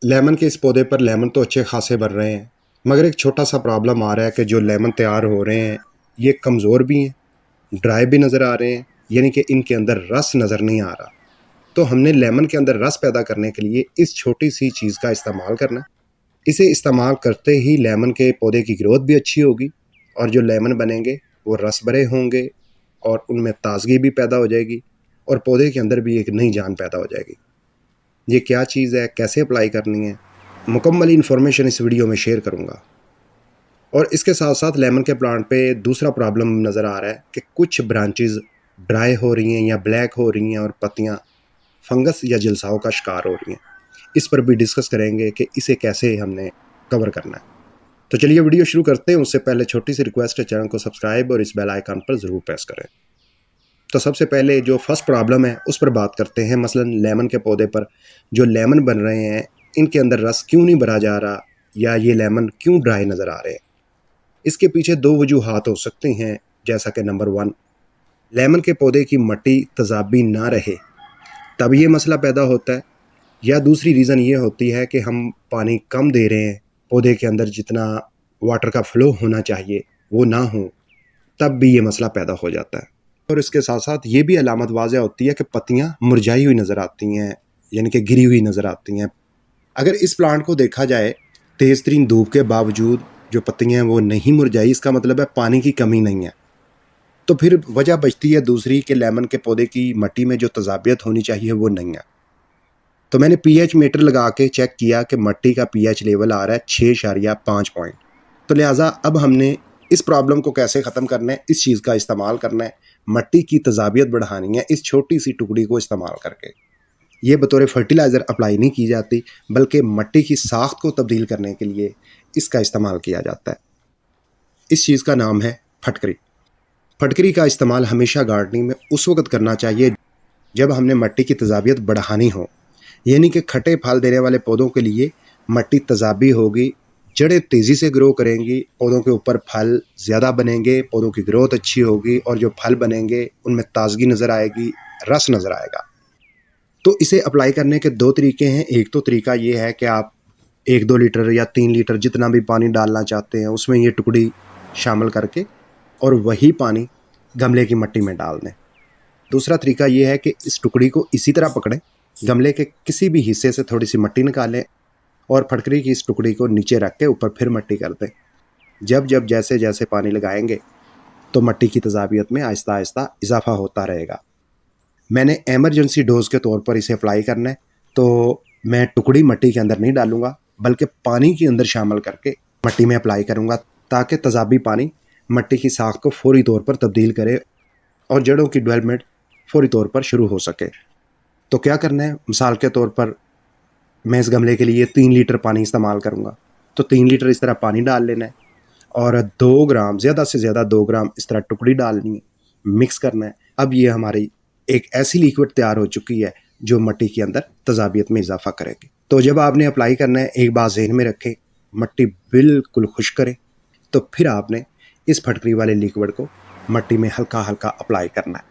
Lemon के इस पौधे पर लेमन तो अच्छे खासे बन रहे हैं, मगर एक छोटा सा प्रॉब्लम आ रहा है कि जो लेमन तैयार हो रहे हैं ये कमज़ोर भी हैं, ड्राई भी नज़र आ रहे हैं, यानी कि इनके अंदर रस नज़र नहीं आ रहा। तो हमने लेमन के अंदर रस पैदा करने के लिए इस छोटी सी चीज़ का इस्तेमाल करना है। इसे इस्तेमाल करते ही लेमन के पौधे की ग्रोथ भी अच्छी होगी और जो लेमन बनेंगे वो रस भरे होंगे और उनमें ताजगी भी पैदा हो जाएगी और पौधे के अंदर भी एक नई जान पैदा हो जाएगी। ये क्या चीज़ है, कैसे अप्लाई करनी है, मुकम्मल इन्फॉर्मेशन इस वीडियो में शेयर करूँगा। और इसके साथ साथ लेमन के प्लांट पे दूसरा प्रॉब्लम नज़र आ रहा है कि कुछ ब्रांचेस ड्राई हो रही हैं या ब्लैक हो रही हैं और पत्तियाँ फंगस या जलसाओं का शिकार हो रही हैं। इस पर भी डिस्कस करेंगे कि इसे कैसे हमने कवर करना है। तो चलिए वीडियो शुरू करते हैं। उससे पहले छोटी सी रिक्वेस्ट है, चैनल को सब्सक्राइब और इस बेल आइकन पर ज़रूर प्रेस करें। तो सबसे पहले जो फर्स्ट प्रॉब्लम है उस पर बात करते हैं। मसलन लेमन के पौधे पर जो लेमन बन रहे हैं इनके अंदर रस क्यों नहीं भरा जा रहा या ये लेमन क्यों ड्राई नज़र आ रहे हैं। इसके पीछे दो वजूहात हो सकती हैं, जैसा कि नंबर 1, लेमन के पौधे की मिट्टी तेजाबी ना रहे तब ये मसला पैदा होता है, या दूसरी रीज़न ये होती है कि हम पानी कम दे रहे हैं, पौधे के अंदर जितना वाटर का फ्लो होना चाहिए वो ना हो, तब भी ये मसला पैदा हो जाता है। और इसके साथ साथ ये भी अलामत वाज़ह होती है कि पत्तियाँ मुरझाई हुई नज़र आती हैं, यानी कि गिरी हुई नज़र आती हैं। अगर इस प्लांट को देखा जाए तेज़ तरीन धूप के बावजूद जो पत्तियाँ हैं वो नहीं मुरझाई, इसका मतलब है पानी की कमी नहीं है। तो फिर वजह बचती है दूसरी कि लेमन के पौधे की मिट्टी में जो तेजाबियत होनी चाहिए वो नहीं है। तो मैंने पीएच मीटर लगा के चेक किया कि मिट्टी का पीएच लेवल आ रहा है 6.5 पॉइंट। तो लिहाजा अब हमने इस प्रॉब्लम को कैसे ख़त्म करना है, इस चीज़ का इस्तेमाल करना है, मिट्टी की तेजाबियत बढ़ानी है इस छोटी सी टुकड़ी को इस्तेमाल करके। ये बतौर फर्टिलाइज़र अप्लाई नहीं की जाती, बल्कि मिट्टी की साख्त को तब्दील करने के लिए इसका इस्तेमाल किया जाता है। इस चीज़ का नाम है फटकरी। फटकरी का इस्तेमाल हमेशा गार्डनिंग में उस वक्त करना चाहिए जब हमने मिट्टी की तेजाबियत बढ़ानी हो, यानी कि खट्टे फल देने वाले पौधों के लिए मिट्टी तेजाबी होगी, जड़ें तेज़ी से ग्रो करेंगी, पौधों के ऊपर फल ज़्यादा बनेंगे, पौधों की ग्रोथ अच्छी होगी और जो फल बनेंगे उनमें ताजगी नज़र आएगी, रस नज़र आएगा। तो इसे अप्लाई करने के 2 तरीके हैं। एक तो तरीका ये है कि आप 1-2 लीटर या 3 लीटर जितना भी पानी डालना चाहते हैं उसमें ये टुकड़ी शामिल करके और वही पानी गमले की मिट्टी में डाल दें। दूसरा तरीका ये है कि इस टुकड़ी को इसी तरह पकड़ें, गमले के किसी भी हिस्से से थोड़ी सी मिट्टी निकालें और फटकरी की इस टुकड़ी को नीचे रख के ऊपर फिर मिट्टी कर दें। जब जब जैसे जैसे पानी लगाएंगे तो मिट्टी की तेजाबियत में आहिस्ता आहिस्ता इजाफा होता रहेगा। मैंने एमरजेंसी डोज के तौर पर इसे अप्लाई करना है, तो मैं टुकड़ी मिट्टी के अंदर नहीं डालूंगा बल्कि पानी के अंदर शामिल करके मिट्टी में अप्लाई करूंगा, ताकि तेजाबी पानी मिट्टी की साख को फौरी तौर पर तब्दील करे और जड़ों की डेवलपमेंट फौरी तौर पर शुरू हो सके। तो क्या करना है, मिसाल के तौर पर मैं इस गमले के लिए 3 लीटर पानी इस्तेमाल करूँगा, तो 3 लीटर इस तरह पानी डाल लेना है और 2 ग्राम, ज़्यादा से ज़्यादा 2 ग्राम इस तरह टुकड़ी डालनी है, मिक्स करना है। अब ये हमारी एक ऐसी लिक्विड तैयार हो चुकी है जो मिट्टी के अंदर तेजाबियत में इजाफा करेगी। तो जब आपने अप्लाई करना है, एक बात ज़हन में रखें, मिट्टी बिल्कुल खुश्क करें, तो फिर आपने इस फटकरी वाले लिक्विड को मिट्टी में हल्का हल्का अप्लाई करना है।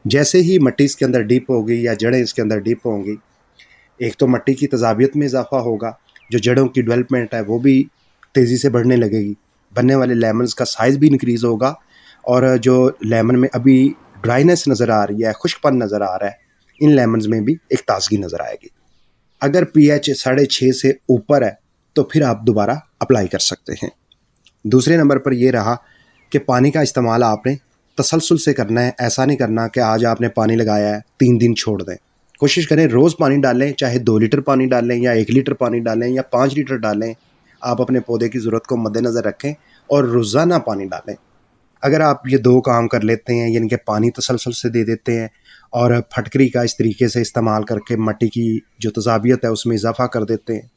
जैसे ही मिट्टी इसके अंदर डीप होगी या जड़ें इसके अंदर डीप होंगी, एक तो मिट्टी की तेजाबियत में इजाफा होगा, जो जड़ों की डेवलपमेंट है वो भी तेज़ी से बढ़ने लगेगी, बनने वाले लेमन्स का साइज़ भी इंक्रीज़ होगा और जो लेमन में अभी ड्राइनेस नज़र आ रही है, खुश्कपन नज़र आ रहा है, इन लेमन्स में भी एक ताजगी नज़र आएगी। अगर पीएच 6.5 से ऊपर है तो फिर आप दोबारा अप्लाई कर सकते हैं। दूसरे नंबर पर यह रहा कि पानी का इस्तेमाल आपने तसलसल से करना है। ऐसा नहीं करना कि आज आपने पानी लगाया है 3 दिन छोड़ दें। कोशिश करें रोज़ पानी डालें, चाहे 2 लीटर पानी डालें या 1 लीटर पानी डालें या 5 लीटर डालें। आप अपने पौधे की ज़रूरत को मद्देनज़र रखें और रोज़ाना पानी डालें। अगर आप ये 2 काम कर लेते हैं, यानी कि पानी तसलसल से दे देते हैं और फटकरी का इस तरीके से इस्तेमाल करके मिट्टी की जो तेजाबियत है उसमें इजाफा कर देते हैं,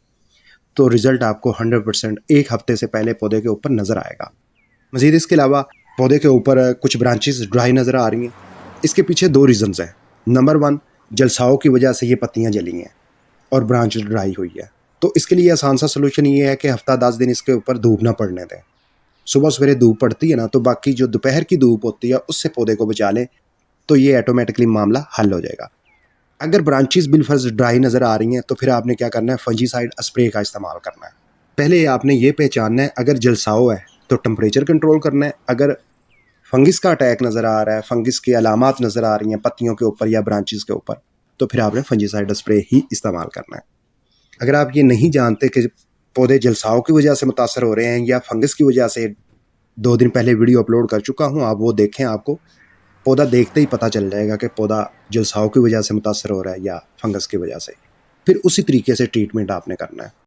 तो रिज़ल्ट आपको 100% 1 हफ्ते से पहले पौधे के ऊपर नज़र आएगा। मज़ीद इसके अलावा पौधे के ऊपर कुछ ब्रांचेस ड्राई नज़र आ रही हैं। इसके पीछे 2 रीज़न्स हैं। नंबर 1, जलसाओं की वजह से ये पत्तियाँ जली हैं और ब्रांच ड्राई हुई है। तो इसके लिए आसान सा सलूशन ये है कि हफ्ता 10 दिन इसके ऊपर धूप ना पड़ने दें। सुबह सवेरे धूप पड़ती है ना, तो बाकी जो दोपहर की धूप होती है उससे पौधे को बचा लें, तो ये ऑटोमेटिकली मामला हल हो जाएगा। اگر برانچز بالفرض ڈرائی نظر آ رہی ہیں تو پھر آپ نے کیا کرنا ہے، فنجی سائڈ اسپرے کا استعمال کرنا ہے۔ پہلے آپ نے یہ پہچاننا ہے اگر جلساؤ ہے تو ٹمپریچر کنٹرول کرنا ہے، اگر فنگس کا اٹیک نظر آ رہا ہے، فنگس کی علامات نظر آ رہی ہیں پتیوں کے اوپر یا برانچز کے اوپر، تو پھر آپ نے فنجی سائڈ اسپرے ہی استعمال کرنا ہے۔ اگر آپ یہ نہیں جانتے کہ پودے جلساؤ کی وجہ سے متاثر ہو رہے ہیں یا فنگس کی وجہ سے، 2 دن پہلے ویڈیو اپلوڈ کر چکا ہوں، آپ وہ دیکھیں، آپ کو پودا دیکھتے ہی پتہ چل جائے گا کہ پودا جلساؤ کی وجہ سے متاثر ہو رہا ہے یا فنگس کی وجہ سے، پھر اسی طریقے سے ٹریٹمنٹ آپ نے کرنا ہے۔